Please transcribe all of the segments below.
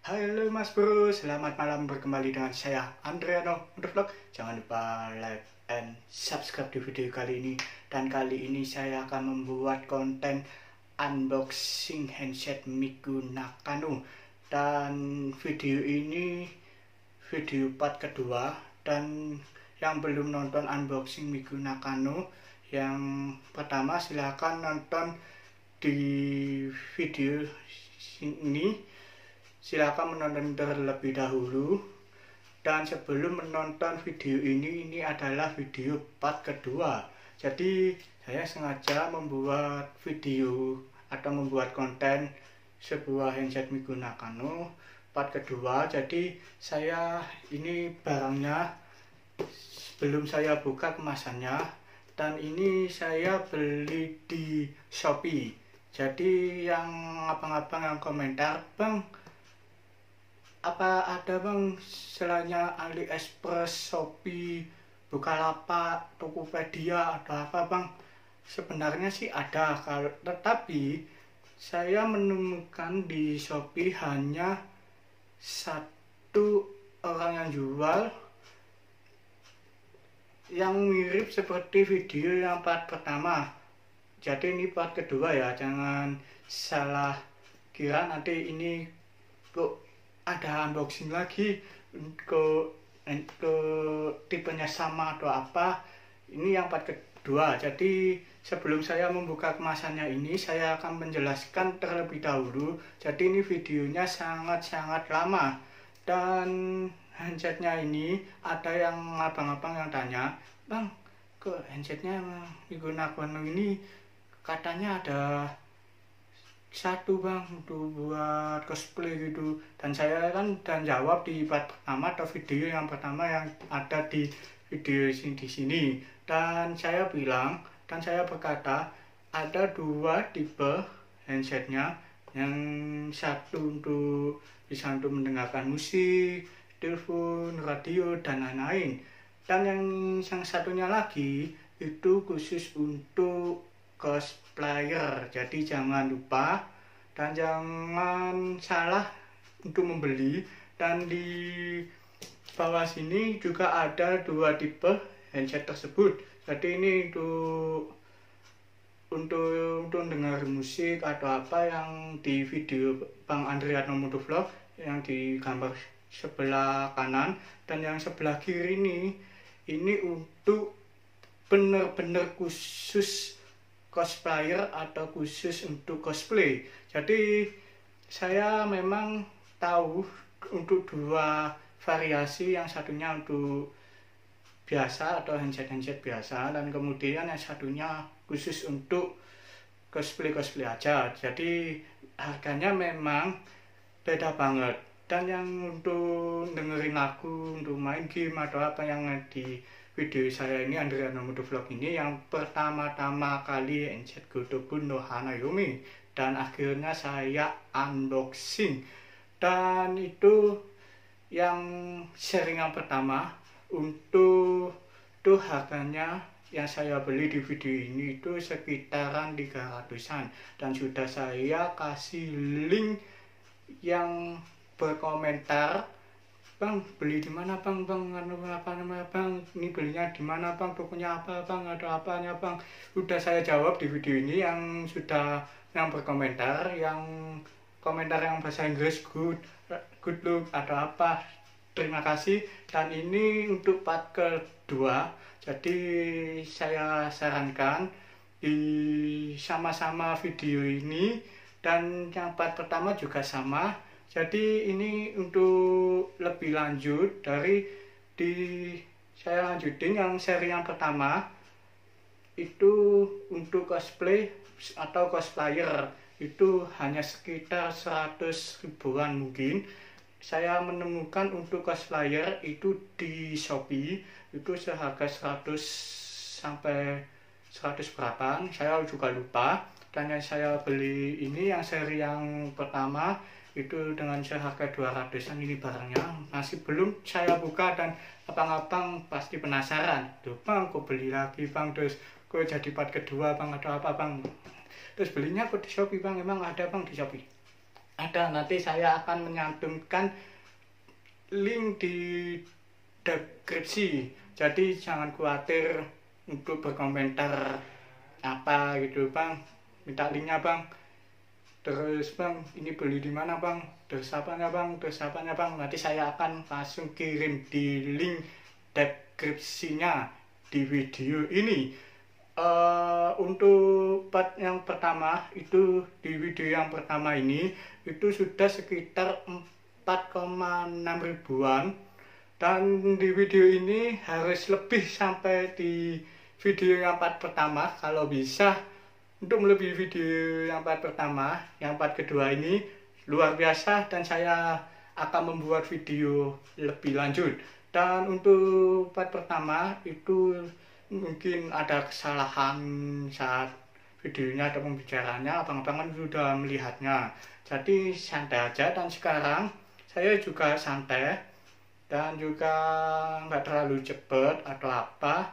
Halo Mas Bro, selamat malam berkembali dengan saya Andriano untuk vlog. Jangan lupa like and subscribe di video kali ini. Dan kali ini saya akan membuat konten unboxing handset Miku Nakano. Dan video ini video part kedua. Dan yang belum nonton unboxing Miku Nakano yang pertama, silahkan nonton di video ini. Silakan menonton terlebih dahulu. Dan sebelum menonton video ini adalah video part kedua. Jadi saya sengaja membuat video atau membuat konten sebuah handset Miku Nakano part kedua. Jadi saya ini barangnya belum saya buka kemasannya, dan ini saya beli di Shopee. Jadi yang abang-abang yang komentar, "Bang, apa ada bang selainnya AliExpress, Shopee, Bukalapak, Tokopedia, ada apa bang?" Sebenarnya sih ada, tetapi saya menemukan di Shopee hanya satu orang yang jual yang mirip seperti video yang part pertama. Jadi ini part kedua ya, jangan salah kira nanti ini kok ada unboxing lagi ke tipenya sama atau apa. Ini yang part kedua. Jadi sebelum saya membuka kemasannya ini, saya akan menjelaskan terlebih dahulu. Jadi ini videonya sangat-sangat lama. Dan handsetnya ini ada yang abang-abang yang tanya, "Bang, ke handsetnya Miku Nakano ini katanya ada satu bang untuk buat cosplay gitu." Dan saya kan dan jawab di part pertama atau video yang pertama yang ada di video di sini. Dan saya bilang, dan saya berkata, ada dua tipe handsetnya. Yang satu bisa untuk mendengarkan musik, telepon, radio, dan lain-lain. Dan yang satunya lagi itu khusus untuk cosplayer. Jadi jangan lupa dan jangan salah untuk membeli. Dan di bawah sini juga ada dua tipe handset tersebut. Jadi ini untuk dengar musik atau apa yang di video Bang Andriano Motovlog yang di gambar sebelah kanan, dan yang sebelah kiri ini untuk benar-benar khusus cosplayer atau khusus untuk cosplay. Jadi saya memang tahu untuk dua variasi, yang satunya untuk biasa atau handset biasa, dan kemudian yang satunya khusus untuk cosplay aja. Jadi harganya memang beda banget. Dan yang untuk dengerin lagu, untuk main game atau apa yang di video saya ini Andriano Motovlog ini, yang pertama-tama kali handset Gotoku no Hanayomi, dan akhirnya saya unboxing. Dan itu yang sharing yang pertama. Untuk harganya yang saya beli di video ini itu sekitaran 300-an, dan sudah saya kasih link yang berkomentar, "Bang, beli di mana bang? Bang, apa namanya bang? Ini belinya di mana bang? Tokonya apa bang? Ada apanya bang?" Udah saya jawab di video ini. Yang sudah yang berkomentar, yang komentar yang bahasa Inggris, good look, ada apa, terima kasih. Dan ini untuk part kedua. Jadi saya sarankan di sama-sama video ini, dan yang part pertama juga sama. Jadi ini untuk lebih lanjut saya lanjutin yang seri yang pertama itu untuk cosplay atau cosplayer, itu hanya sekitar 100 ribuan mungkin. Saya menemukan untuk cosplayer itu di Shopee itu seharga 100 sampai 100 berapa, saya juga lupa. Dan yang saya beli ini yang seri yang pertama itu dengan seharga 200-an. Ini barangnya masih belum saya buka, dan abang-abang pasti penasaran, "Tuh bang, kok beli lagi bang, terus kok jadi part kedua bang, atau apa bang?" Terus belinya kok di Shopee bang? Emang ada bang di Shopee? ada, nanti saya akan menyantumkan link di deskripsi. Jadi jangan khawatir untuk berkomentar apa gitu bang, minta linknya bang, terus bang ini beli di mana bang, terus apanya bang, nanti saya akan langsung kirim di link deskripsinya di video ini. Untuk part yang pertama itu, di video yang pertama ini itu sudah sekitar 4,6 ribuan, dan di video ini harus lebih sampai di video yang part pertama kalau bisa, untuk melebihi video yang part pertama. Yang part kedua ini luar biasa dan saya akan membuat video lebih lanjut. Dan untuk part pertama itu mungkin ada kesalahan saat videonya atau pembicaranya, abang-abang kan sudah melihatnya, jadi santai aja. Dan sekarang saya juga santai dan juga nggak terlalu cepet atau apa,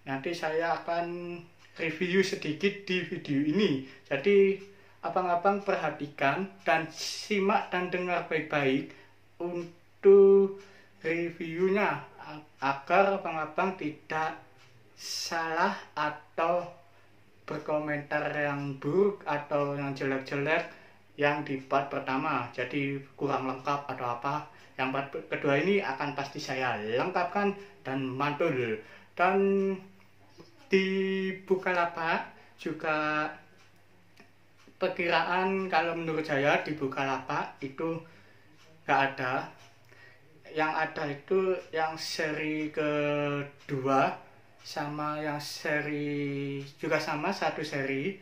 nanti saya akan review sedikit di video ini. Jadi abang-abang perhatikan dan simak dan dengar baik-baik untuk reviewnya, agar abang-abang tidak salah atau berkomentar yang buruk atau yang jelek-jelek yang di part pertama, jadi kurang lengkap atau apa. Yang part kedua ini akan pasti saya lengkapkan dan mantul. Dan di Bukalapak juga perkiraan kalau menurut saya di Bukalapak itu nggak ada. Yang ada itu yang seri kedua sama yang seri juga sama satu seri.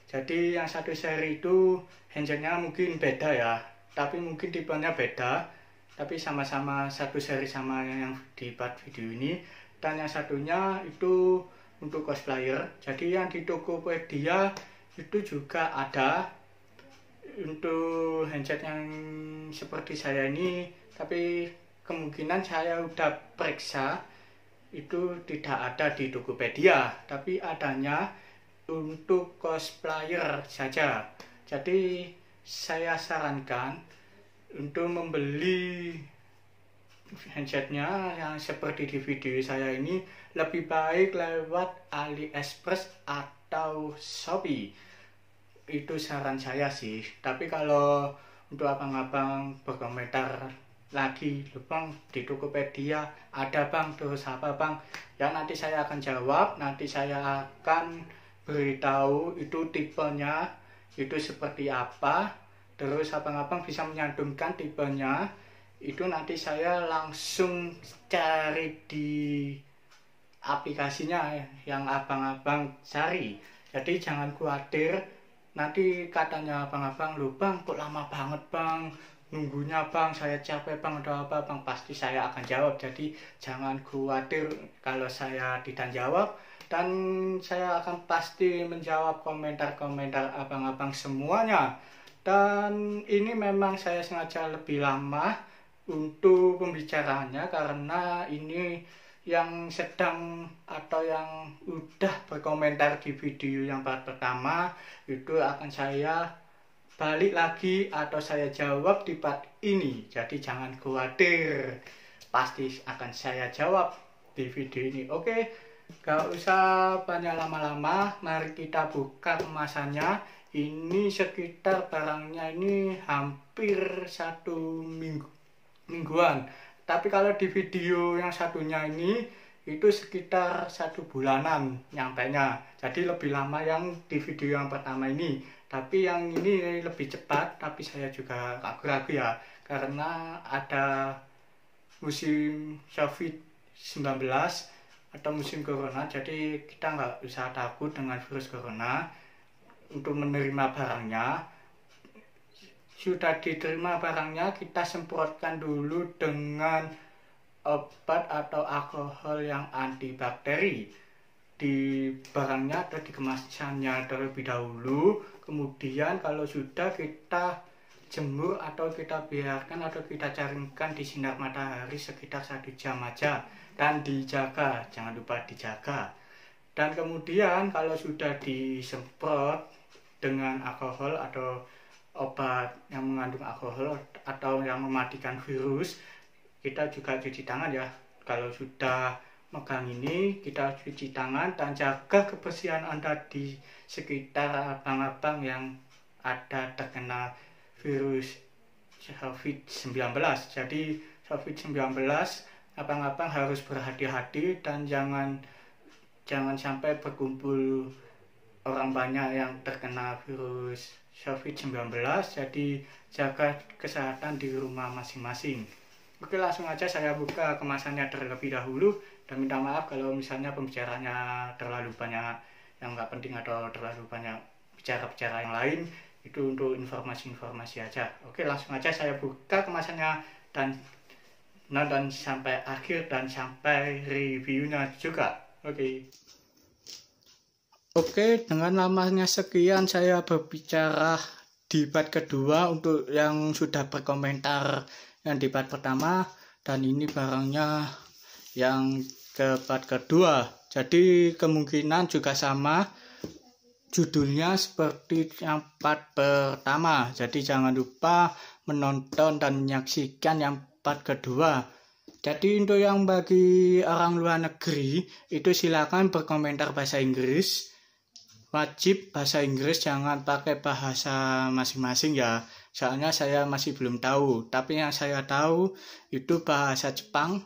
Jadi yang satu seri itu handsetnya mungkin beda ya, tapi mungkin tipenya beda, tapi sama-sama satu seri sama yang di part video ini. Dan yang satunya itu untuk cosplayer, jadi yang di Tokopedia itu juga ada untuk handset yang seperti saya ini, tapi kemungkinan saya udah periksa itu tidak ada di Tokopedia, tapi adanya untuk cosplayer saja. Jadi saya sarankan untuk membeli handsetnya yang seperti di video saya ini lebih baik lewat AliExpress atau Shopee. Itu saran saya sih. Tapi kalau untuk abang-abang berkomentar lagi, bang di Tokopedia ada bang, terus apa bang, ya nanti saya akan jawab, nanti saya akan beritahu itu tipenya itu seperti apa, terus abang-abang bisa menyantumkan tipenya itu, nanti saya langsung cari di aplikasinya yang abang-abang cari. Jadi jangan khawatir nanti katanya abang-abang, lu bang kok lama banget bang nunggunya bang, saya capek bang atau apa bang, pasti saya akan jawab. Jadi jangan khawatir kalau saya tidak jawab, dan saya akan pasti menjawab komentar-komentar abang-abang semuanya. Dan ini memang saya sengaja lebih lama untuk pembicaraannya karena ini yang sedang atau yang udah berkomentar di video yang part pertama itu akan saya balik lagi atau saya jawab di part ini. Jadi jangan khawatir, pasti akan saya jawab di video ini. Oke, gak usah banyak lama-lama, mari kita buka kemasannya. Ini sekitar barangnya ini hampir 1 mingguan, tapi kalau di video yang satunya ini itu sekitar 1 bulanan nyampainya. Jadi lebih lama yang di video yang pertama ini, tapi yang ini lebih cepat. Tapi saya juga ragu-ragu ya, karena ada musim COVID-19 atau musim corona, jadi kita nggak usah takut dengan virus corona. Untuk menerima barangnya, sudah diterima barangnya, kita semprotkan dulu dengan obat atau alkohol yang antibakteri di barangnya atau di kemasannya terlebih dahulu. Kemudian kalau sudah, kita jemur atau kita biarkan atau kita caringkan di sinar matahari sekitar 1 jam aja, dan dijaga, jangan lupa dijaga. Dan kemudian kalau sudah disemprot dengan alkohol atau obat yang mengandung alkohol atau yang mematikan virus, kita juga cuci tangan ya. Kalau sudah megang ini, kita cuci tangan dan jaga kebersihan Anda di sekitar abang-abang yang ada terkena virus COVID-19. Jadi COVID-19, abang-abang harus berhati-hati dan jangan sampai berkumpul orang banyak yang terkena virus COVID-19. Jadi jaga kesehatan di rumah masing-masing. Oke, langsung aja saya buka kemasannya terlebih dahulu, dan minta maaf kalau misalnya pembicaraannya terlalu banyak yang nggak penting atau terlalu banyak bicara-bicara yang lain. Itu untuk informasi-informasi aja. Oke, langsung aja saya buka kemasannya dan nonton sampai akhir dan sampai reviewnya juga. Oke, dengan lamanya sekian saya berbicara di part kedua untuk yang sudah berkomentar yang di part pertama, dan ini barangnya yang ke part kedua. Jadi kemungkinan juga sama judulnya seperti yang part pertama. Jadi jangan lupa menonton dan menyaksikan yang part kedua. Jadi untuk yang bagi orang luar negeri itu silakan berkomentar bahasa Inggris. Wajib bahasa Inggris, jangan pakai bahasa masing-masing ya. Soalnya saya masih belum tahu. Tapi yang saya tahu itu bahasa Jepang,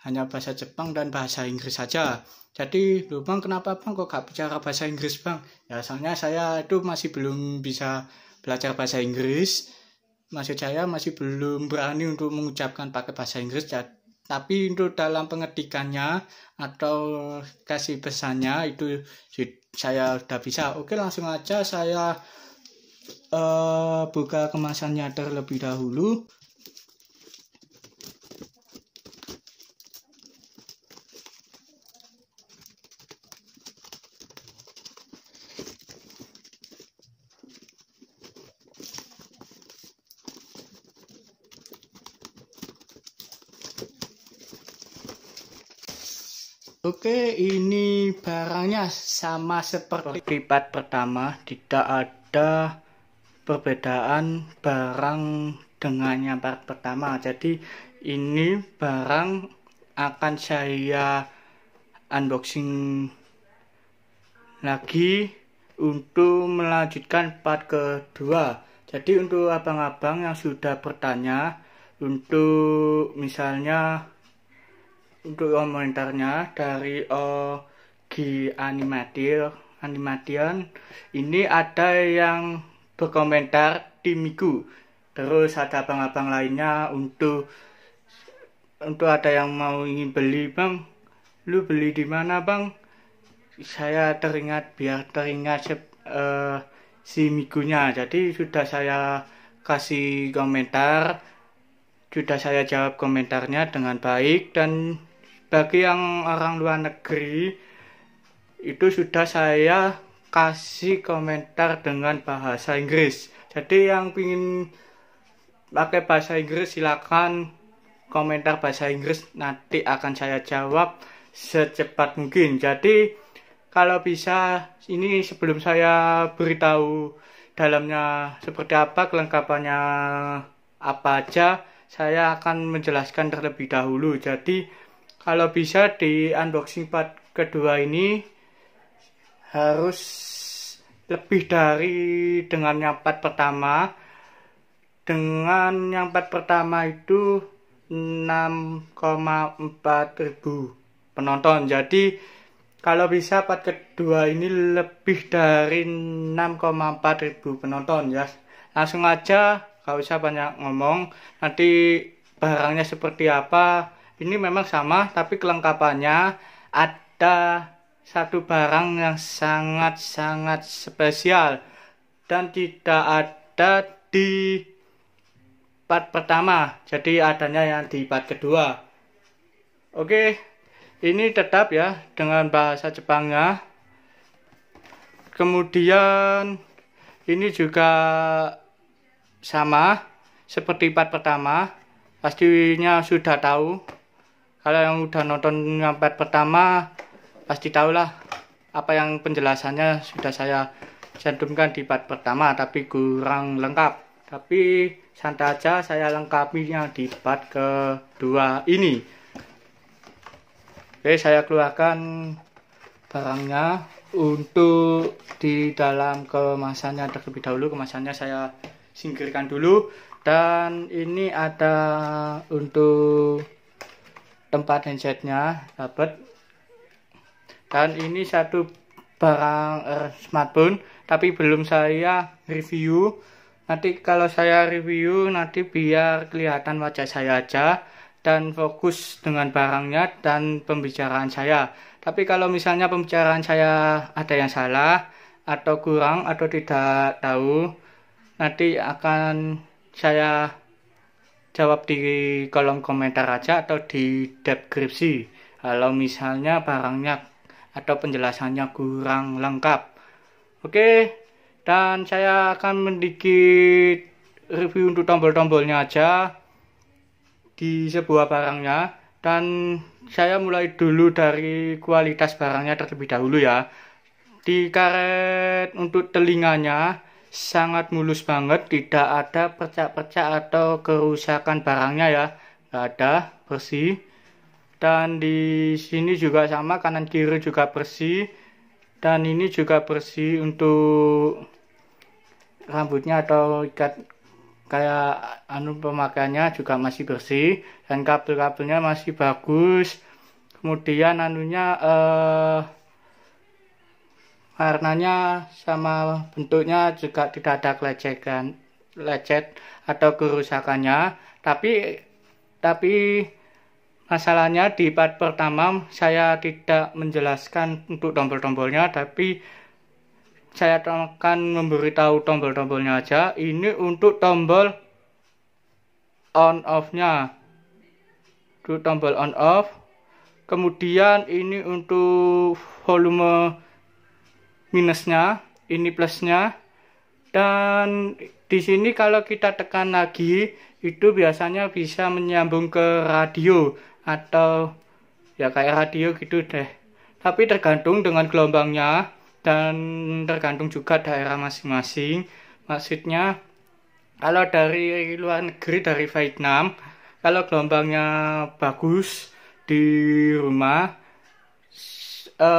hanya bahasa Jepang dan bahasa Inggris saja. Jadi, loh bang, kenapa bang kok gak bicara bahasa Inggris bang? Ya soalnya saya itu masih belum bisa belajar bahasa Inggris. Maksud saya masih belum berani untuk mengucapkan pakai bahasa Inggris. Tapi untuk dalam pengetikannya atau kasih pesannya itu saya sudah bisa. Oke, langsung aja saya buka kemasannya terlebih dahulu. Oke, ini barangnya sama seperti part pertama, tidak ada perbedaan barang dengan yang part pertama. Jadi ini barang akan saya unboxing lagi untuk melanjutkan part kedua. Jadi untuk abang-abang yang sudah bertanya, untuk misalnya untuk komentarnya dari Ogi Animation, ini ada yang berkomentar di Miku. Terus ada abang-abang lainnya untuk ada yang mau ingin beli, bang, lu beli di mana bang? Saya biar teringat si Mikunya. Jadi sudah saya kasih komentar, sudah saya jawab komentarnya dengan baik. Dan bagi yang orang luar negeri itu sudah saya kasih komentar dengan bahasa Inggris. Jadi yang ingin pakai bahasa Inggris silakan komentar bahasa Inggris, nanti akan saya jawab secepat mungkin. Jadi kalau bisa, ini sebelum saya beritahu dalamnya seperti apa, kelengkapannya apa aja, saya akan menjelaskan terlebih dahulu. Jadi kalau bisa di unboxing part kedua ini harus lebih dari dengan yang part pertama. Dengan yang part pertama itu 6,4 ribu penonton. Jadi kalau bisa part kedua ini lebih dari 6,4 ribu penonton ya. Langsung aja, gak usah banyak ngomong. Nanti barangnya seperti apa, ini memang sama, tapi kelengkapannya ada satu barang yang sangat-sangat spesial dan tidak ada di part pertama. Jadi adanya yang di part kedua. Oke, ini tetap ya dengan bahasa Jepangnya. Kemudian ini juga sama seperti part pertama. Pastinya sudah tahu. Kalau yang udah nonton yang part pertama pasti tahulah apa yang penjelasannya sudah saya cantumkan di part pertama, tapi kurang lengkap. Tapi santai aja, saya lengkapinya di part kedua ini. Oke, saya keluarkan barangnya untuk di dalam kemasannya terlebih dahulu. Kemasannya saya singkirkan dulu. Dan ini ada untuk tempat handsetnya, dapat. Dan ini satu barang smartphone, tapi belum saya review. Nanti kalau saya review, nanti biar kelihatan wajah saya aja dan fokus dengan barangnya dan pembicaraan saya. Tapi kalau misalnya pembicaraan saya ada yang salah atau kurang atau tidak tahu, nanti akan saya jawab di kolom komentar aja atau di deskripsi kalau misalnya barangnya atau penjelasannya kurang lengkap. Oke, dan saya akan sedikit review untuk tombol-tombolnya aja di sebuah barangnya. Dan saya mulai dulu dari kualitas barangnya terlebih dahulu ya. Di karet untuk telinganya sangat mulus banget, tidak ada percak-percak atau kerusakan barangnya ya, nggak ada, bersih. Dan di sini juga sama, kanan kiri juga bersih. Dan ini juga bersih untuk rambutnya atau ikat kayak pemakaiannya juga masih bersih. Dan kabel-kabelnya masih bagus. Kemudian warnanya sama bentuknya juga tidak ada lecet atau kerusakannya. Tapi masalahnya di part pertama saya tidak menjelaskan untuk tombol-tombolnya, tapi saya akan memberitahu tombol-tombolnya aja. Ini untuk tombol on off-nya. Untuk tombol on off. Kemudian ini untuk volume minusnya, ini plusnya. Dan di sini kalau kita tekan lagi, itu biasanya bisa menyambung ke radio atau ya kayak radio gitu deh. Tapi tergantung dengan gelombangnya dan tergantung juga daerah masing-masing. Maksudnya kalau dari luar negeri, dari Vietnam, kalau gelombangnya bagus di rumah,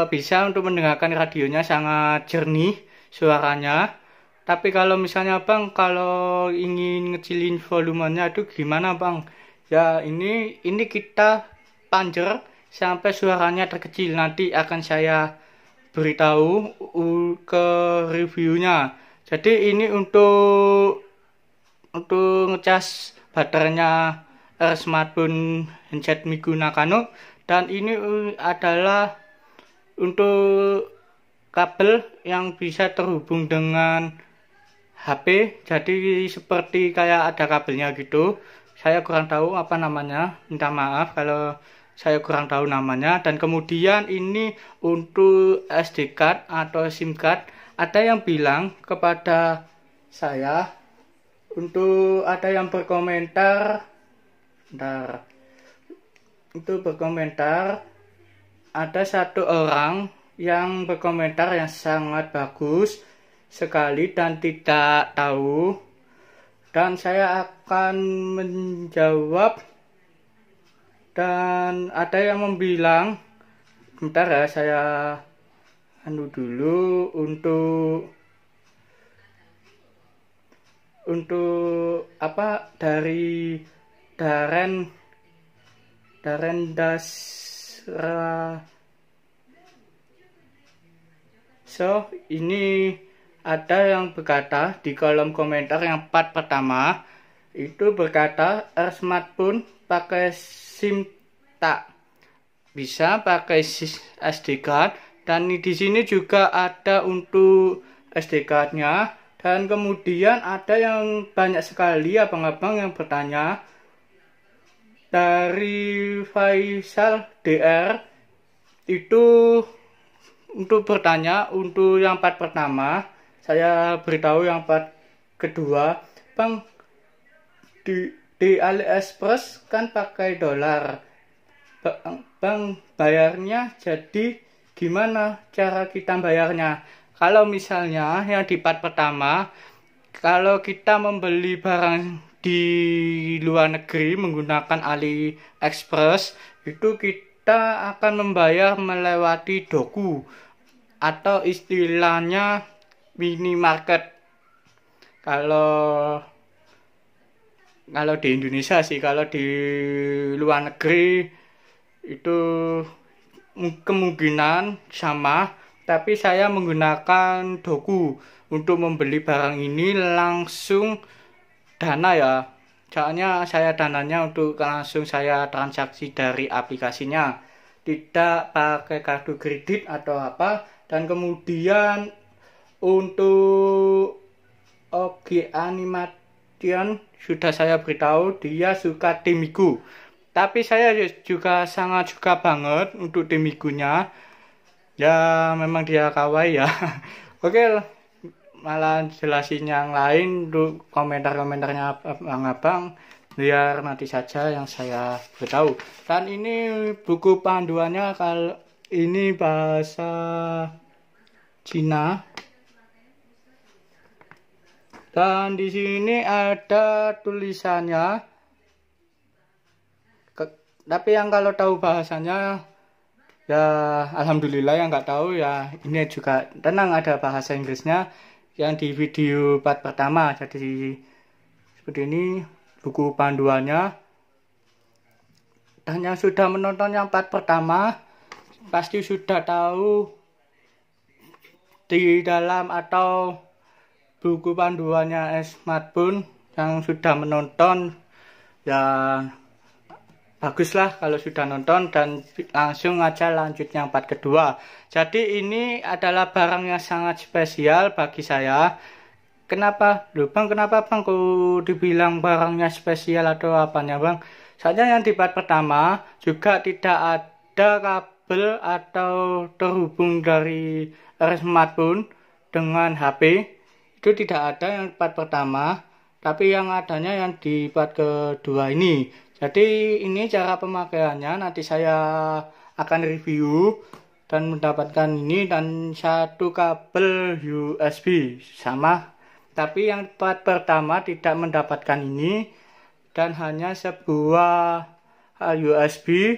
bisa untuk mendengarkan radionya sangat jernih suaranya. Tapi kalau misalnya bang, kalau ingin ngecilin volumenya itu gimana bang? Ya ini kita panjer sampai suaranya terkecil. Nanti akan saya beritahu ke reviewnya. Jadi ini untuk ngecas baterainya smartphone handset Migu Nakano. Dan ini adalah untuk kabel yang bisa terhubung dengan HP. Jadi seperti kayak ada kabelnya gitu. Saya kurang tahu apa namanya, minta maaf kalau saya kurang tahu namanya. Dan kemudian ini untuk SD card atau SIM card. Ada yang bilang kepada saya, ada yang berkomentar, ada satu orang yang berkomentar yang sangat bagus sekali dan tidak tahu. Dan saya akan menjawab. Dan ada yang membilang, bentar ya, saya dulu untuk apa, dari Darren Dasra. So ini ada yang berkata di kolom komentar yang part pertama itu berkata smartphone pakai SIM tak bisa pakai SD card. Dan di sini juga ada untuk SD cardnya. Dan kemudian ada yang banyak sekali abang-abang yang bertanya dari Faisal DR itu untuk bertanya untuk yang part pertama. Saya beritahu yang part kedua, bang, di AliExpress kan pakai dolar, bang, bayarnya jadi gimana cara kita bayarnya? Kalau misalnya yang di part pertama kalau kita membeli barang di luar negeri menggunakan AliExpress, itu kita akan membayar melewati doku atau istilahnya minimarket. Kalau di Indonesia sih, kalau di luar negeri itu kemungkinan sama, tapi saya menggunakan doku untuk membeli barang ini langsung dana ya. Soalnya saya dananya untuk langsung saya transaksi dari aplikasinya, tidak pakai kartu kredit atau apa. Dan kemudian untuk OG Animation sudah saya beritahu dia suka Temiku. Tapi saya juga sangat suka banget untuk Temikunya. Ya memang dia kawaii ya. Oke, malah jelasin yang lain untuk komentar-komentarnya abang-abang biar nanti saja yang saya beritahu. Dan ini buku panduannya, kalau ini bahasa Cina. Dan di sini ada tulisannya. Tapi yang kalau tahu bahasanya ya alhamdulillah, yang nggak tahu ya ini juga tenang, ada bahasa Inggrisnya yang di video part pertama. Jadi seperti ini buku panduannya. Dan yang sudah menonton yang part pertama pasti sudah tahu di dalam atau buku panduannya smartphone. Yang sudah menonton ya baguslah kalau sudah nonton, dan langsung aja lanjut yang part kedua. Jadi ini adalah barang yang sangat spesial bagi saya. Kenapa? Loh bang, kenapa bang kok dibilang barangnya spesial atau apanya bang? Soalnya yang di part pertama juga tidak ada kabel atau terhubung dari smartphone dengan HP. Itu tidak ada yang part pertama, tapi yang adanya yang di part kedua ini. Jadi ini cara pemakaiannya, nanti saya akan review dan mendapatkan ini, dan satu kabel USB sama. Tapi yang part pertama tidak mendapatkan ini, dan hanya sebuah USB,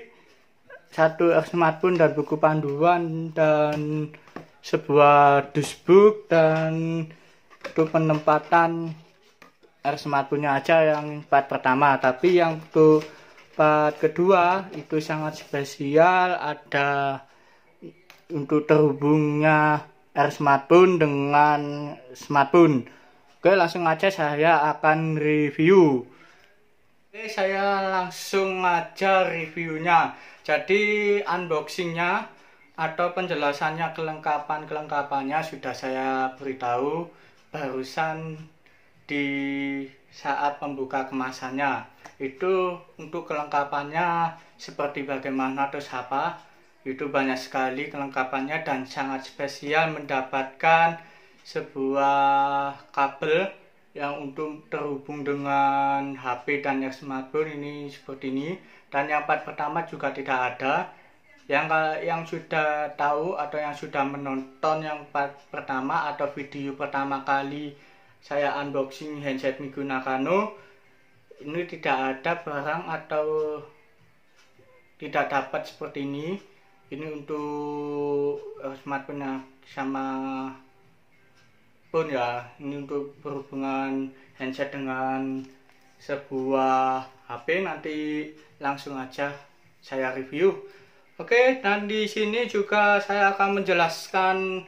satu smartphone dan buku panduan, dan sebuah dusbook, dan itu penempatan smartphone-nya aja yang part pertama. Tapi yang untuk part kedua itu sangat spesial, ada untuk terhubungnya smartphone dengan smartphone. Oke, langsung aja saya akan review. Oke, saya langsung aja reviewnya. Jadi unboxingnya atau penjelasannya, kelengkapannya sudah saya beritahu barusan di saat pembuka kemasannya. Itu untuk kelengkapannya seperti bagaimana terus apa, itu banyak sekali kelengkapannya dan sangat spesial mendapatkan sebuah kabel yang untuk terhubung dengan HP dan smartphone ini seperti ini. Dan yang part pertama juga tidak ada. Yang sudah tahu atau yang sudah menonton yang part pertama atau video pertama kali saya unboxing handset Migo Nakano, ini tidak ada barang atau tidak dapat seperti ini. Ini untuk smartphone sama phone ya. Ini untuk berhubungan handset dengan sebuah HP. Nanti langsung aja saya review. Oke, dan di sini juga saya akan menjelaskan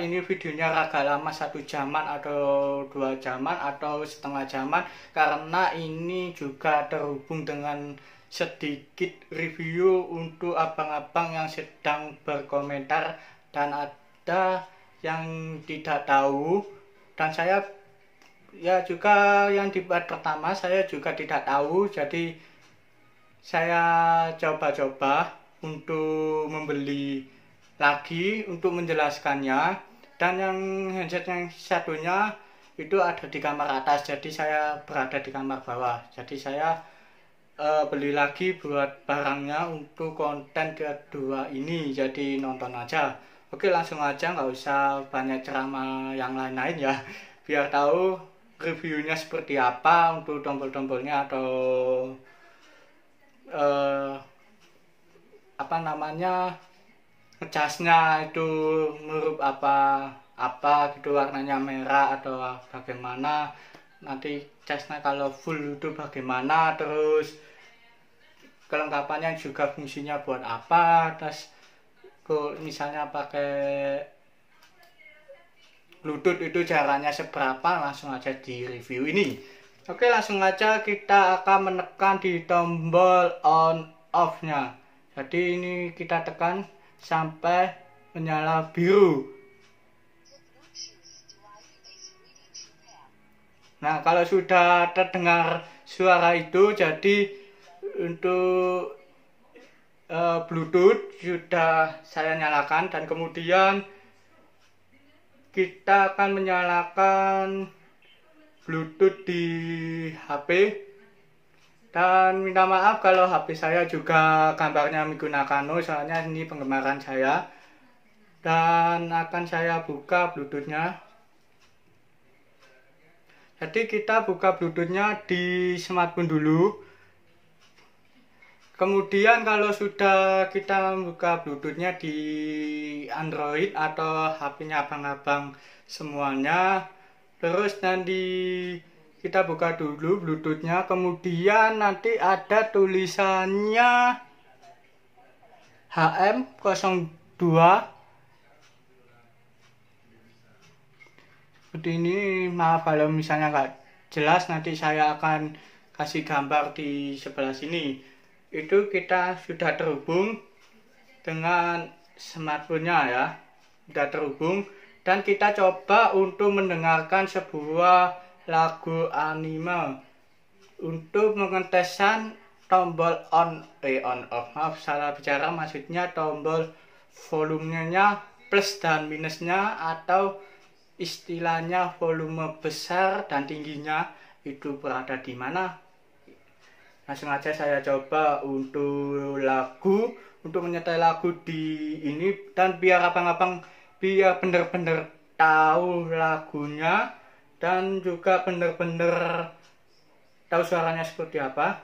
ini videonya agak lama, 1 jaman atau 2 jaman atau setengah jaman, karena ini juga terhubung dengan sedikit review untuk abang-abang yang sedang berkomentar dan ada yang tidak tahu. Dan saya ya juga yang di part pertama saya juga tidak tahu, jadi saya coba-coba untuk membeli lagi untuk menjelaskannya. Dan yang handset yang satunya itu ada di kamar atas, jadi saya berada di kamar bawah. Jadi saya beli lagi buat barangnya untuk konten kedua ini, jadi nonton aja. Oke, langsung aja, nggak usah banyak ceramah yang lain-lain ya. biar tahu reviewnya seperti apa untuk tombol-tombolnya atau apa namanya, ngecasnya itu menurut apa gitu, warnanya merah atau bagaimana, nanti casnya kalau full itu bagaimana, terus kelengkapannya juga fungsinya buat apa, terus kok misalnya pakai Bluetooth itu caranya seberapa, langsung aja di review ini. Oke, langsung aja kita akan menekan di tombol on off nya. Jadi ini kita tekan sampai menyala biru. Nah, kalau sudah terdengar suara itu, jadi untuk Bluetooth sudah saya nyalakan, dan kemudian kita akan menyalakan Bluetooth di HP. Dan minta maaf kalau HP saya juga gambarnya menggunakan Nano, soalnya ini penggemaran saya. Dan akan saya buka Bluetoothnya. Jadi kita buka Bluetoothnya di smartphone dulu. Kemudian kalau sudah kita buka Bluetoothnya di Android atau HP-nya abang-abang semuanya, terus nanti kita buka dulu Bluetoothnya, kemudian nanti ada tulisannya HM02 seperti ini. Maaf kalau misalnya nggak jelas, nanti saya akan kasih gambar di sebelah sini. Itu kita sudah terhubung dengan smartphone-nya ya, sudah terhubung, dan kita coba untuk mendengarkan sebuah lagu anime. Untuk mengetesan tombol on off, maaf salah bicara, maksudnya tombol volumenya plus dan minusnya, atau istilahnya volume besar dan tingginya itu berada di mana. Langsung aja saya coba untuk lagu, untuk menyetel lagu di ini, dan biar abang-abang biar bener-bener tahu lagunya dan juga bener-bener tahu suaranya seperti apa.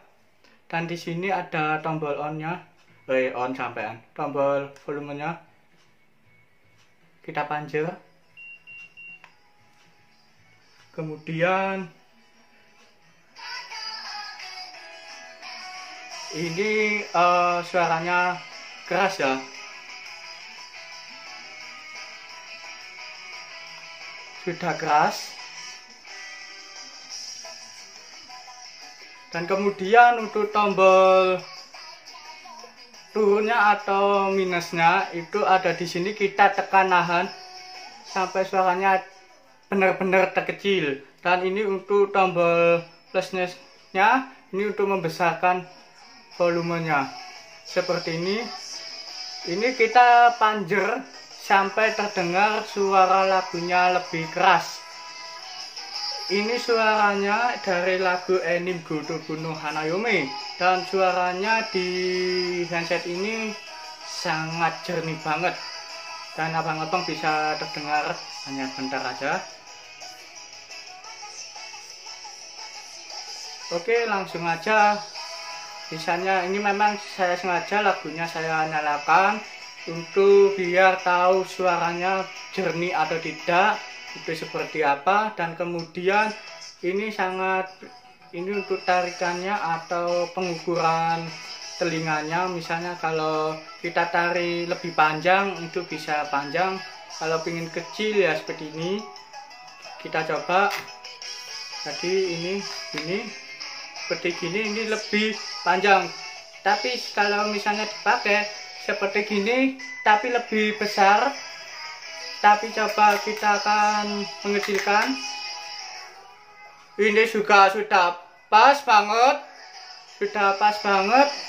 Dan di sini ada tombol on-nya, on sampean, tombol volumenya kita panjer. Kemudian ini suaranya keras ya. Sudah keras. Dan kemudian untuk tombol turunnya atau minusnya itu ada di sini, kita tekan nahan sampai suaranya benar-benar terkecil. Dan ini untuk tombol plusnya, ini untuk membesarkan volumenya seperti ini. Ini kita panjer sampai terdengar suara lagunya lebih keras. Ini suaranya dari lagu Enim Gotobu no Hanayome, dan suaranya di handset ini sangat jernih banget, dan abang-abang bisa terdengar. Hanya bentar aja. Oke, langsung aja. Misalnya ini memang saya sengaja lagunya saya nyalakan untuk biar tahu suaranya jernih atau tidak, itu seperti apa. Dan kemudian ini untuk tarikannya atau pengukuran telinganya. Misalnya kalau kita tarik lebih panjang itu bisa panjang, kalau ingin kecil ya seperti ini. Kita coba. Jadi ini seperti gini, ini lebih panjang. Tapi kalau misalnya dipakai seperti gini tapi lebih besar, tapi coba kita akan mengecilkan. Ini juga sudah pas banget,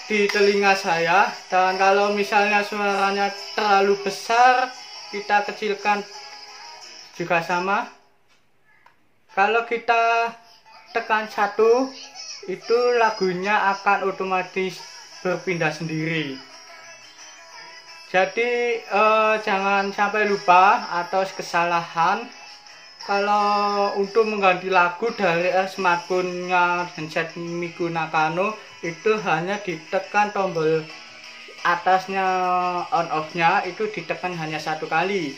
di telinga saya. Dan kalau misalnya suaranya terlalu besar, kita kecilkan juga sama. Kalau kita tekan satu, itu lagunya akan otomatis berpindah sendiri. Jadi jangan sampai lupa atau kesalahan kalau untuk mengganti lagu dari smartphone-nya handset Miku Nakano itu hanya ditekan tombol atasnya on off-nya itu ditekan hanya 1 kali,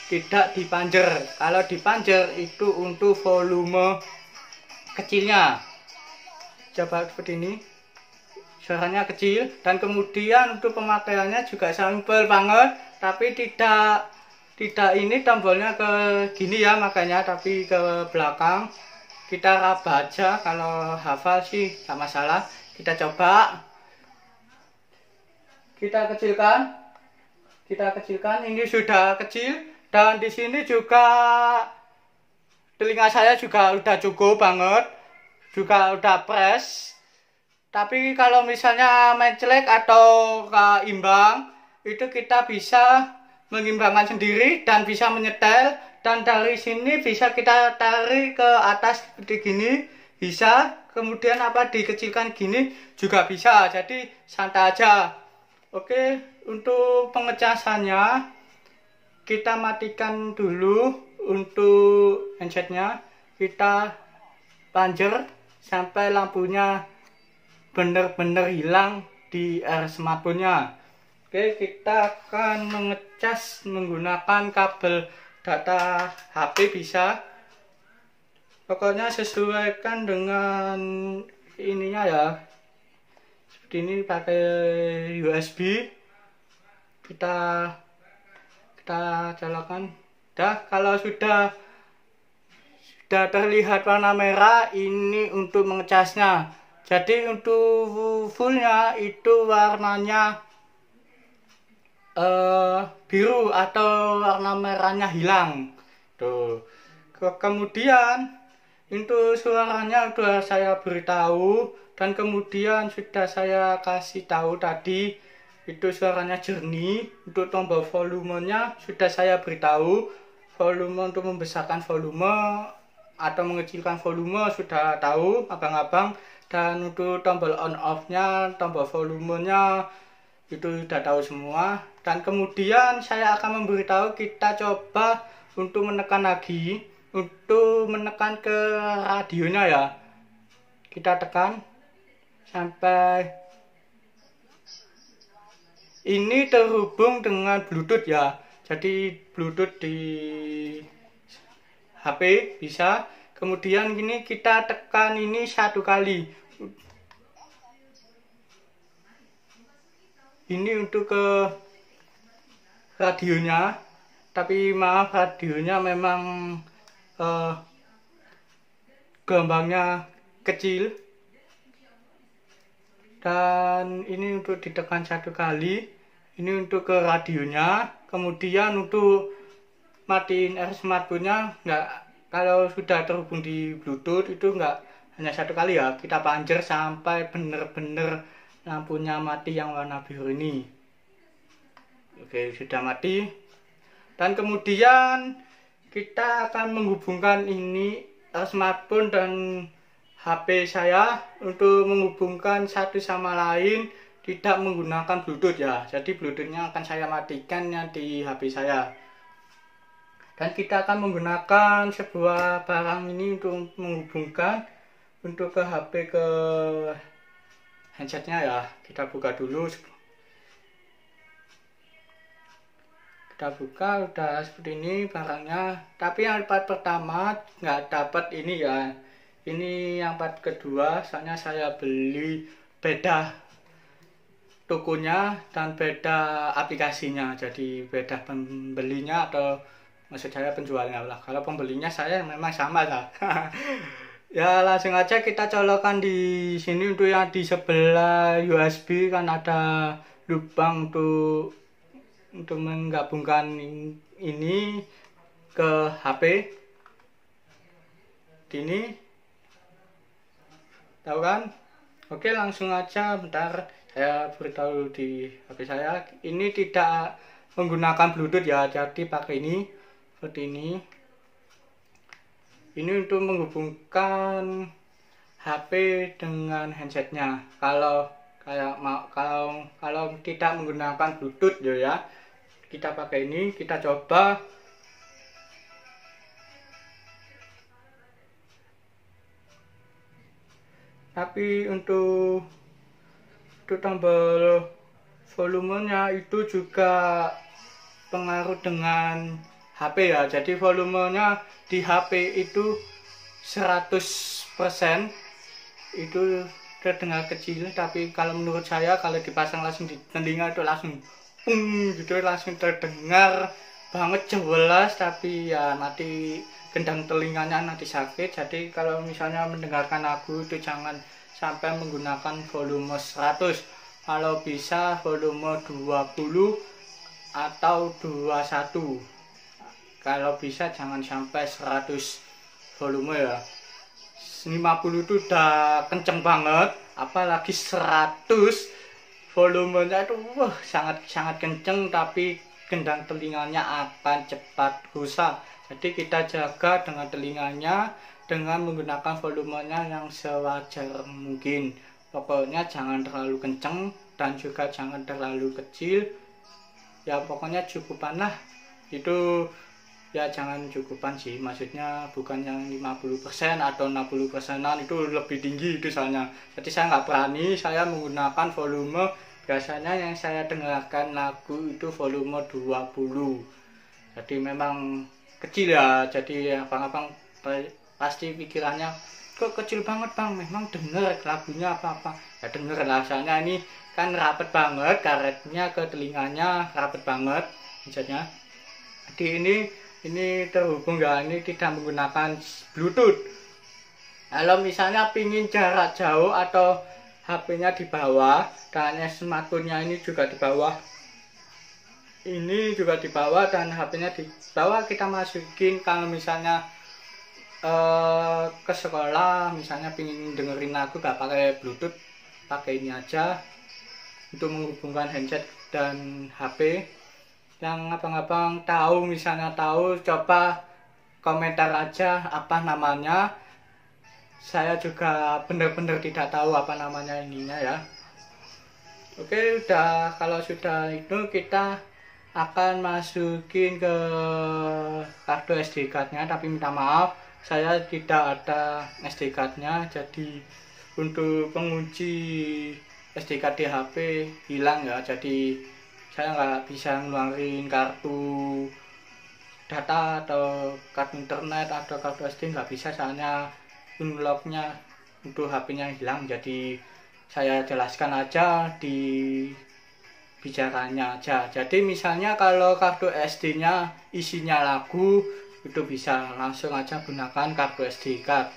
tidak dipanjer. Kalau dipanjer itu untuk volume kecilnya. Coba seperti ini, suaranya kecil, dan kemudian untuk pemakaiannya juga simpel banget, tapi tidak ini tombolnya ke gini ya, makanya tapi ke belakang. Kita raba aja, kalau hafal sih tak masalah. Kita coba, kita kecilkan, ini sudah kecil, dan di sini juga telinga saya juga udah cukup banget, juga udah press. Tapi kalau misalnya mencelek atau imbang, itu kita bisa mengimbangkan sendiri dan bisa menyetel, dan dari sini bisa kita tarik ke atas seperti gini, bisa. Kemudian dikecilkan gini juga bisa, jadi santai aja. Oke, untuk pengecasannya kita matikan dulu untuk handsetnya, kita panjer sampai lampunya benar-benar hilang di smartphone-nya. Oke, kita akan mengecas menggunakan kabel data HP bisa. Pokoknya sesuaikan dengan ininya ya. Seperti ini pakai USB. Kita colokkan. Kalau sudah terlihat warna merah, ini untuk mengecasnya. Jadi untuk fullnya itu warnanya biru atau warna merahnya hilang. Tuh. Kemudian untuk suaranya sudah saya beritahu, dan kemudian sudah saya kasih tahu tadi itu suaranya jernih. Untuk tombol volumenya sudah saya beritahu, volume untuk membesarkan volume atau mengecilkan volume sudah tahu abang-abang, dan untuk tombol on off-nya, tombol volumenya itu sudah tahu semua. Dan kemudian saya akan memberitahu, kita coba untuk menekan lagi, untuk menekan ke radionya ya. Kita tekan sampai ini terhubung dengan Bluetooth ya. Jadi Bluetooth di HP bisa. Kemudian ini kita tekan ini 1 kali. Ini untuk ke radionya, tapi maaf, radionya memang gelombangnya kecil. Dan ini untuk ditekan 1 kali, ini untuk ke radionya. Kemudian untuk matiin smartphone-nya enggak, kalau sudah terhubung di Bluetooth itu enggak hanya 1 kali ya, kita panjer sampai bener-bener lampunya mati yang warna biru ini. Oke, sudah mati. Dan kemudian kita akan menghubungkan ini smartphone dan HP saya untuk menghubungkan satu sama lain, tidak menggunakan Bluetooth ya. Jadi Bluetooth-nya akan saya matikan yang di HP saya. Dan kita akan menggunakan sebuah barang ini untuk menghubungkan untuk ke HP ke handsetnya ya. Kita buka dulu. Kita buka, udah seperti ini barangnya. Tapi yang part pertama nggak dapat ini ya. Ini yang part kedua, soalnya saya beli beda tokonya dan beda aplikasinya. Jadi beda pembelinya, atau maksud saya penjualnya lah. Kalau pembelinya saya memang sama lah. Ya langsung aja kita colokkan di sini. Untuk yang di sebelah USB kan ada lubang untuk menggabungkan ini ke HP. Ini tahu kan? Oke, langsung aja, bentar saya beritahu di HP saya. Ini tidak menggunakan Bluetooth ya, jadi pakai ini seperti ini. Ini untuk menghubungkan HP dengan handsetnya. Kalau tidak menggunakan Bluetooth ya, kita pakai ini. Kita coba. Tapi untuk tombol volumenya itu juga pengaruh dengan HP ya. Jadi volumenya di HP itu 100% itu terdengar kecil, tapi kalau menurut saya kalau dipasang langsung di telinga itu langsung gitu, langsung terdengar banget jelas. Tapi ya nanti gendang telinganya nanti sakit. Jadi kalau misalnya mendengarkan lagu itu jangan sampai menggunakan volume 100, kalau bisa volume 20 atau 21. Kalau bisa jangan sampai 100 volume ya. 50 itu udah kenceng banget, apalagi 100 volumenya itu sangat kenceng, tapi gendang telinganya akan cepat rusak. Jadi kita jaga dengan telinganya dengan menggunakan volumenya yang sewajar mungkin. Pokoknya jangan terlalu kenceng dan juga jangan terlalu kecil. Ya pokoknya cukupan lah. Itu ya jangan cukupan sih, maksudnya bukan yang 50% atau 60%an, itu lebih tinggi itu soalnya. Jadi saya nggak berani, saya menggunakan volume biasanya yang saya dengarkan lagu itu volume 20. Jadi memang kecil ya, jadi abang-abang pasti pikirannya kok kecil banget bang, memang denger lagunya apa-apa. Ya denger lah, soalnya ini kan rapet banget, karetnya ke telinganya rapet banget misalnya. Jadi ini terhubung ya, ini tidak menggunakan Bluetooth. Kalau misalnya pingin jarak jauh atau HP-nya di bawah dan smartphone-nya ini juga di bawah, ini juga di bawah dan HP-nya di bawah, kita masukin kalau misalnya ke sekolah misalnya pingin dengerin lagu gak pakai Bluetooth, pakai ini aja untuk menghubungkan handset dan HP. Yang abang-abang tahu, misalnya tahu, coba komentar aja apa namanya. Saya juga benar-benar tidak tahu apa namanya ininya ya. Oke, udah, kalau sudah itu kita akan masukin ke kartu SD card-nya, tapi minta maaf saya tidak ada SD card-nya, jadi untuk pengunci SD card di HP hilang ya, jadi saya nggak bisa ngeluarin kartu data atau kartu internet atau kartu SD, nggak bisa, soalnya unlocknya untuk HP-nya hilang. Jadi saya jelaskan aja di bicaranya aja. Jadi misalnya kalau kartu SD-nya isinya lagu, itu bisa langsung aja gunakan kartu SD card.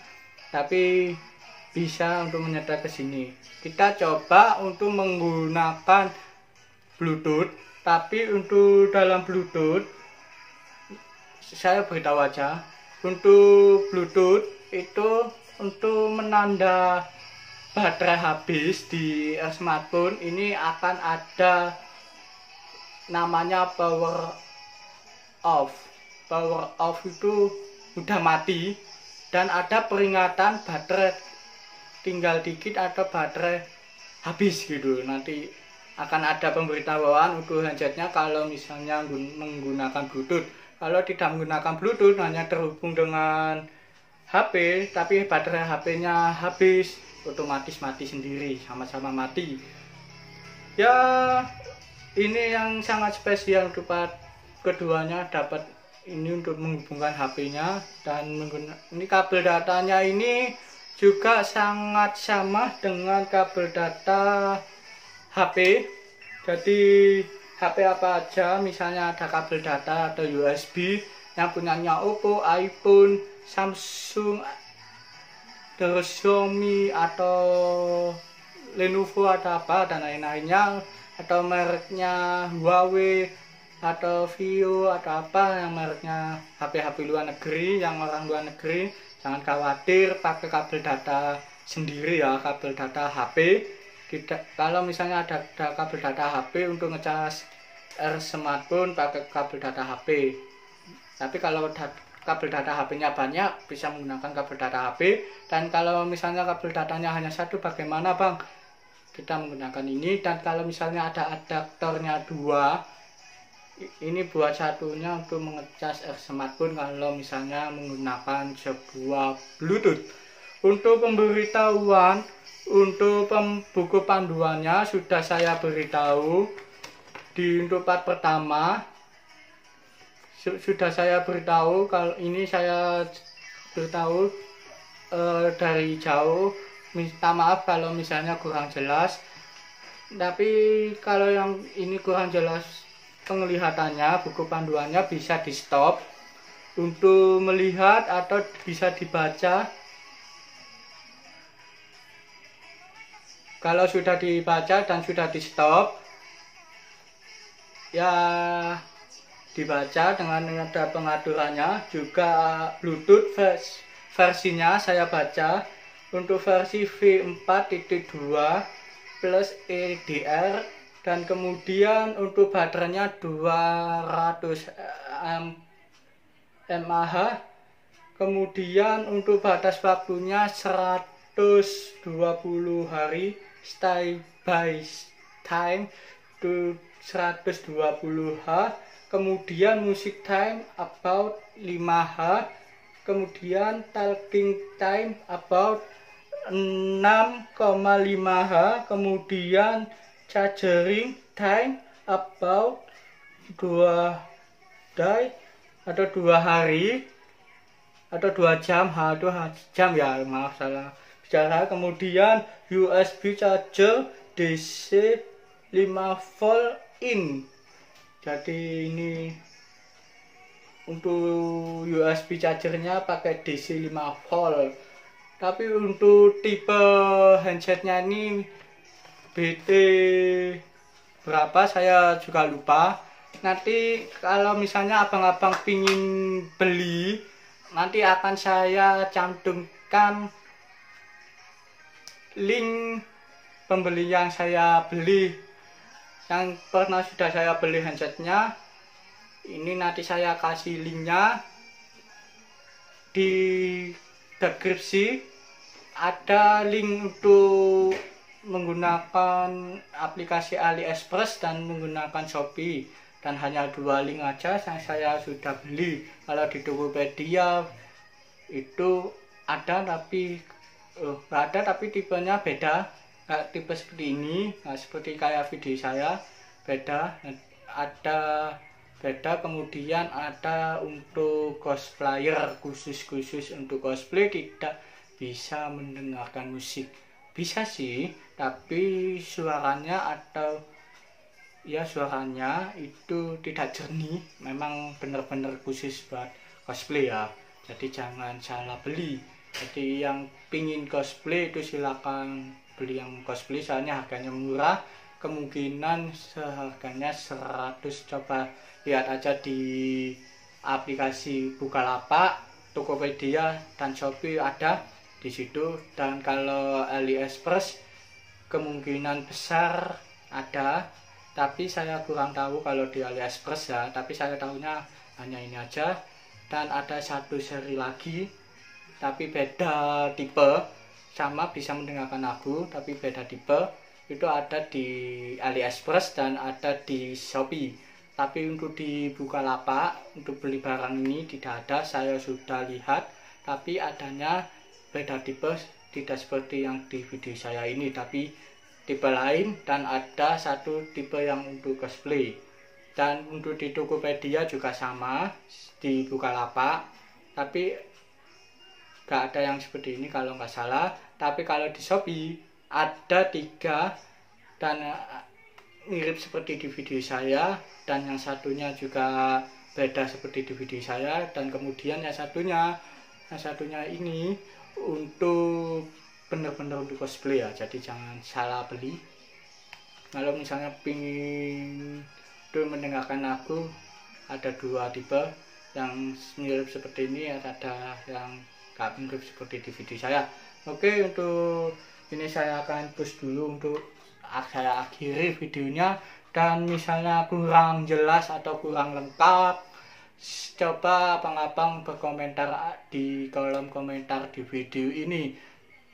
Tapi bisa untuk menyetel ke sini. Kita coba untuk menggunakan Bluetooth, tapi untuk dalam Bluetooth saya beritahu aja, untuk Bluetooth itu untuk menanda baterai habis di smartphone ini akan ada namanya power off. Power off itu udah mati dan ada peringatan baterai tinggal dikit atau baterai habis gitu. Nanti akan ada pemberitahuan untuk handsetnya kalau misalnya menggunakan Bluetooth. Kalau tidak menggunakan Bluetooth, hanya terhubung dengan HP, tapi baterai HP-nya habis, otomatis mati sendiri, sama-sama mati. Ya, ini yang sangat spesial untuk keduanya, dapat ini untuk menghubungkan HP-nya dan ini kabel datanya ini juga sangat sama dengan kabel data HP. Jadi HP apa aja misalnya ada kabel data atau USB yang punyanya Oppo, iPhone, Samsung, terus Xiaomi atau Lenovo atau apa dan lain-lainnya, atau mereknya Huawei atau Vivo atau apa yang mereknya HP luar negeri, yang orang luar negeri, jangan khawatir pakai kabel data sendiri ya, kabel data HP. Kalau misalnya ada kabel data HP untuk ngecas smartphone pakai kabel data HP. Tapi kalau kabel data HP-nya banyak bisa menggunakan kabel data HP. Dan kalau misalnya kabel datanya hanya satu, bagaimana bang? Kita menggunakan ini. Dan kalau misalnya ada adaptornya dua, ini buat satunya untuk mengecas smartphone kalau misalnya menggunakan sebuah Bluetooth. Untuk pemberitahuan, untuk buku panduannya sudah saya beritahu di untuk part pertama. Sudah saya beritahu, kalau ini saya beritahu dari jauh. Minta maaf kalau misalnya kurang jelas, tapi kalau yang ini kurang jelas penglihatannya, buku panduannya bisa di stop untuk melihat atau bisa dibaca. Kalau sudah dibaca dan sudah di stop, ya dibaca dengan ada pengaturannya. Juga Bluetooth versinya saya baca untuk versi V4.2 plus EDR, dan kemudian untuk baterainya 200 mAh, kemudian untuk batas waktunya 120 hari, stay by time to 120H, kemudian music time about 5H, kemudian talking time about 6,5H, kemudian charging time about 2 day atau 2 hari atau 2 jam, 2 jam ya, maaf salah bicara. Kemudian USB charger DC 5V in. Jadi ini untuk USB chargernya pakai DC 5V. Tapi untuk tipe handsetnya ini BT berapa saya juga lupa. Nanti kalau misalnya abang-abang pingin beli, nanti akan saya cantumkan link pembeli yang saya beli, yang pernah sudah saya beli handsetnya. Ini nanti saya kasih linknya di deskripsi. Ada link untuk menggunakan aplikasi AliExpress dan menggunakan Shopee, dan hanya 2 link aja yang saya sudah beli. Kalau di Tokopedia itu ada, tapi ada tapi tipenya beda, tipe seperti ini, nah, seperti kayak video saya beda, ada beda. Kemudian ada untuk cosplayer, khusus untuk cosplay tidak bisa mendengarkan musik. Bisa sih, tapi suaranya atau ya suaranya itu tidak jernih, memang benar-benar khusus buat cosplay ya, jadi jangan salah beli. Jadi yang pingin cosplay itu silakan beli yang cosplay, soalnya harganya murah, kemungkinan seharganya 100. Coba lihat aja di aplikasi Bukalapak, Tokopedia dan Shopee ada di situ. Dan kalau AliExpress kemungkinan besar ada, tapi saya kurang tahu kalau di AliExpress ya, tapi saya tahunya hanya ini aja. Dan ada satu seri lagi tapi beda tipe, sama bisa mendengarkan lagu tapi beda tipe, itu ada di AliExpress dan ada di Shopee. Tapi untuk di Bukalapak untuk beli barang ini tidak ada, saya sudah lihat, tapi adanya beda tipe, tidak seperti yang di video saya ini, tapi tipe lain. Dan ada satu tipe yang untuk cosplay. Dan untuk di Tokopedia juga sama, di Bukalapak, tapi gak ada yang seperti ini kalau nggak salah. Tapi kalau di Shopee ada 3 dan mirip seperti di video saya, dan yang satunya juga beda seperti di video saya, dan kemudian yang satunya ini untuk benar-benar untuk cosplay ya, jadi jangan salah beli. Kalau misalnya pingin tuh mendengarkan lagu, ada 2 tipe yang mirip seperti ini, ada yang gak mirip seperti di video saya. Oke, untuk ini saya akan push dulu untuk saya akhiri videonya. Dan misalnya kurang jelas atau kurang lengkap, coba abang-abang berkomentar di kolom komentar di video ini.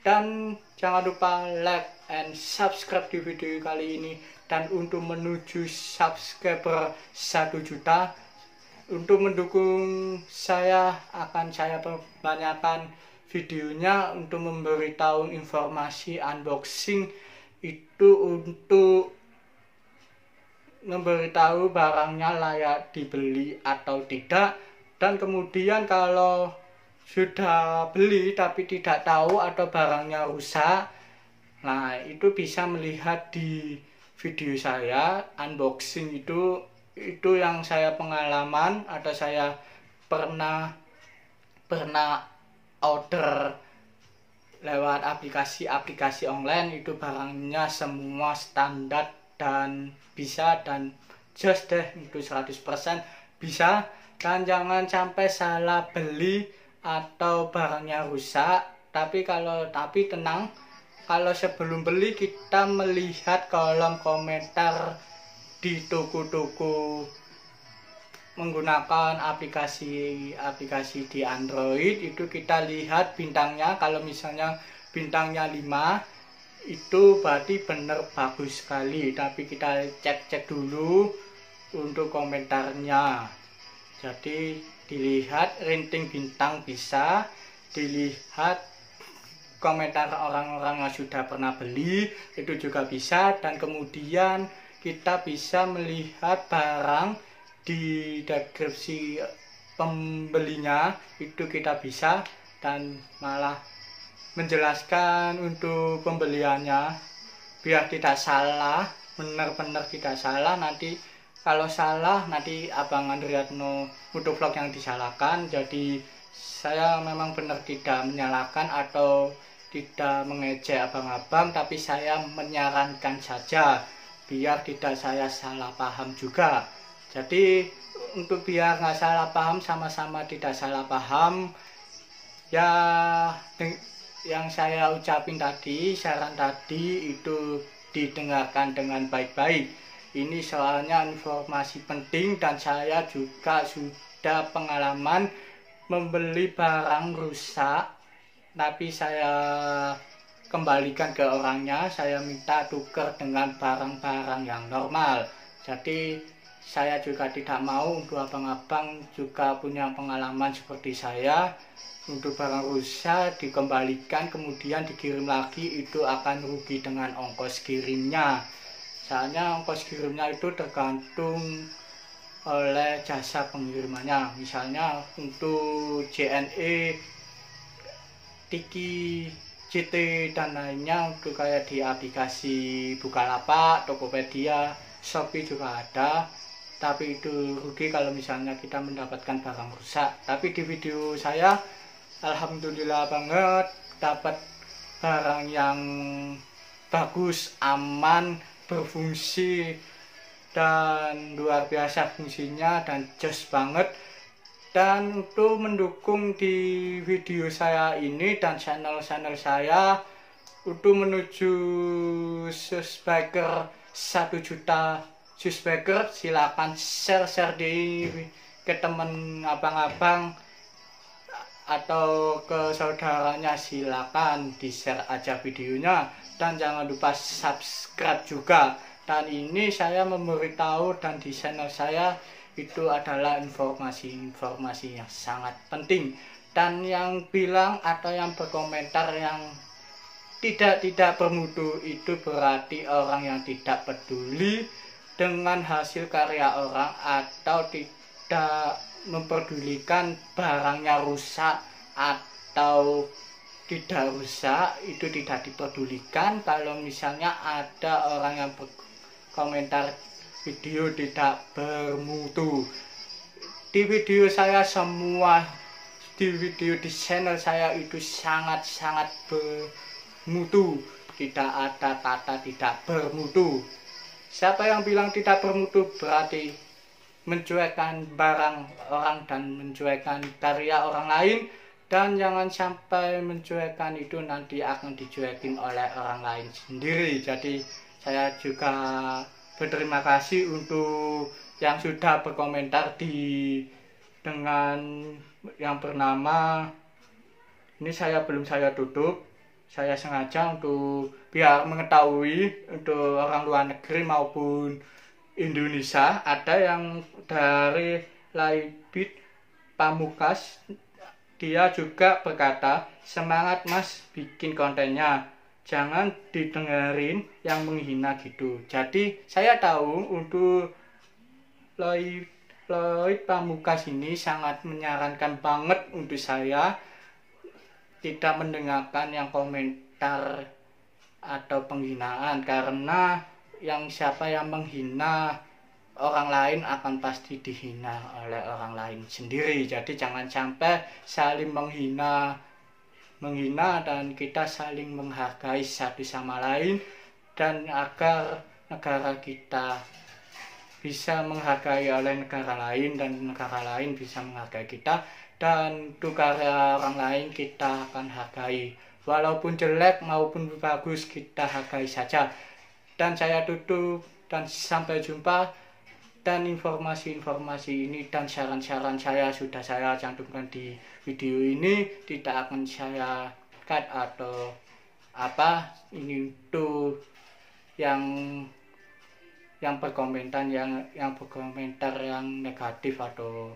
Dan jangan lupa like and subscribe di video kali ini. Dan untuk menuju subscriber 1 juta, untuk mendukung saya akan saya perbanyakkan videonya untuk memberitahu informasi unboxing itu untuk memberitahu barangnya layak dibeli atau tidak, dan kemudian kalau sudah beli tapi tidak tahu atau barangnya rusak, nah itu bisa melihat di video saya unboxing itu yang saya pengalaman atau saya pernah order lewat aplikasi online, itu barangnya semua standar dan bisa, dan just deh itu 100% bisa. Dan jangan sampai salah beli atau barangnya rusak. Tapi tenang, kalau sebelum beli kita melihat kolom komentar di toko-toko menggunakan aplikasi di Android, itu kita lihat bintangnya. Kalau misalnya bintangnya 5, itu berarti benar bagus sekali, tapi kita cek dulu untuk komentarnya. Jadi dilihat rating bintang, bisa dilihat komentar orang-orang yang sudah pernah beli, itu juga bisa. Dan kemudian kita bisa melihat barang di deskripsi pembelinya, itu kita bisa, dan malah menjelaskan untuk pembeliannya biar tidak salah, benar-benar tidak salah. Nanti kalau salah, nanti Abang Andriatno Motovlog yang disalahkan. Jadi saya memang benar tidak menyalahkan atau tidak mengejek abang-abang, tapi saya menyarankan saja biar tidak saya salah paham juga. Jadi untuk biar nggak salah paham, sama-sama tidak salah paham, ya yang saya ucapin tadi, saran tadi itu didengarkan dengan baik-baik. Ini soalnya informasi penting, dan saya juga sudah pengalaman membeli barang rusak, tapi saya kembalikan ke orangnya, saya minta tukar dengan barang-barang yang normal. Jadi saya juga tidak mau untuk abang-abang juga punya pengalaman seperti saya, untuk barang rusak dikembalikan kemudian dikirim lagi, itu akan rugi dengan ongkos kirimnya. Soalnya ongkos kirimnya itu tergantung oleh jasa pengirimannya. Misalnya untuk JNE, Tiki, CT dan lainnya, untuk kayak di aplikasi Bukalapak, Tokopedia, Shopee juga ada. Tapi itu rugi kalau misalnya kita mendapatkan barang rusak. Tapi di video saya alhamdulillah banget dapat barang yang bagus, aman, berfungsi, dan luar biasa fungsinya, dan jos banget. Dan untuk mendukung di video saya ini dan channel saya untuk menuju subscriber 1 juta subscriber, silakan share di ke temen abang-abang atau ke saudaranya, silakan di share aja videonya, dan jangan lupa subscribe juga. Dan ini saya memberitahu, dan di channel saya itu adalah informasi yang sangat penting. Dan yang bilang atau yang berkomentar yang tidak bermutu, itu berarti orang yang tidak peduli dengan hasil karya orang, atau tidak memperdulikan barangnya rusak atau tidak rusak, itu tidak dipedulikan. Kalau misalnya ada orang yang berkomentar video tidak bermutu, di video saya semua, di video di channel saya itu sangat-sangat bermutu, tidak ada kata tidak bermutu. Siapa yang bilang tidak bermutu berarti mencuekkan barang orang dan mencuekkan karya orang lain. Dan jangan sampai mencuekkan itu nanti akan dicuekin oleh orang lain sendiri. Jadi saya juga berterima kasih untuk yang sudah berkomentar dengan yang bernama ini, belum saya tutup. Saya sengaja untuk biar mengetahui untuk orang luar negeri maupun Indonesia. Ada yang dari Laibit Pamukas dia juga berkata, semangat mas bikin kontennya, jangan didengerin yang menghina gitu. Jadi saya tahu untuk Lloyd Pamungkas ini sangat menyarankan banget untuk saya tidak mendengarkan yang komentar atau penghinaan, karena siapa yang menghina orang lain akan pasti dihina oleh orang lain sendiri. Jadi jangan sampai saling menghina dan kita saling menghargai satu sama lain, dan agar negara kita bisa menghargai oleh negara lain dan negara lain bisa menghargai kita, dan untuk karya orang lain kita akan hargai, walaupun jelek maupun bagus kita hargai saja. Dan saya tutup, dan sampai jumpa. Dan informasi-informasi ini dan saran-saran saya sudah saya cantumkan di video ini, tidak akan saya cut atau apa. Ini tuh yang berkomentar yang berkomentar yang negatif atau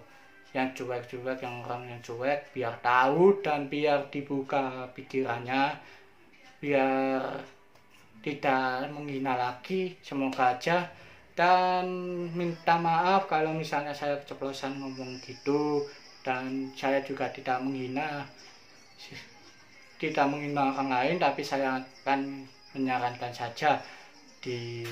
yang cuek-cuek, yang orang yang cuek, biar tahu dan biar dibuka pikirannya, biar tidak menghina lagi. Semoga aja. Dan minta maaf kalau misalnya saya keceplosan ngomong gitu, dan saya juga tidak menghina orang lain, tapi saya akan menyarankan saja di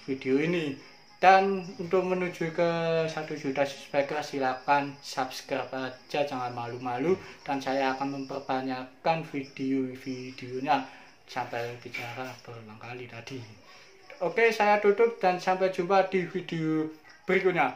video ini. Dan untuk menuju ke 1 juta subscriber silakan subscribe aja, jangan malu-malu, dan saya akan memperbanyakkan videonya sampai bicara berulang kali tadi. Oke, saya tutup dan sampai jumpa di video berikutnya.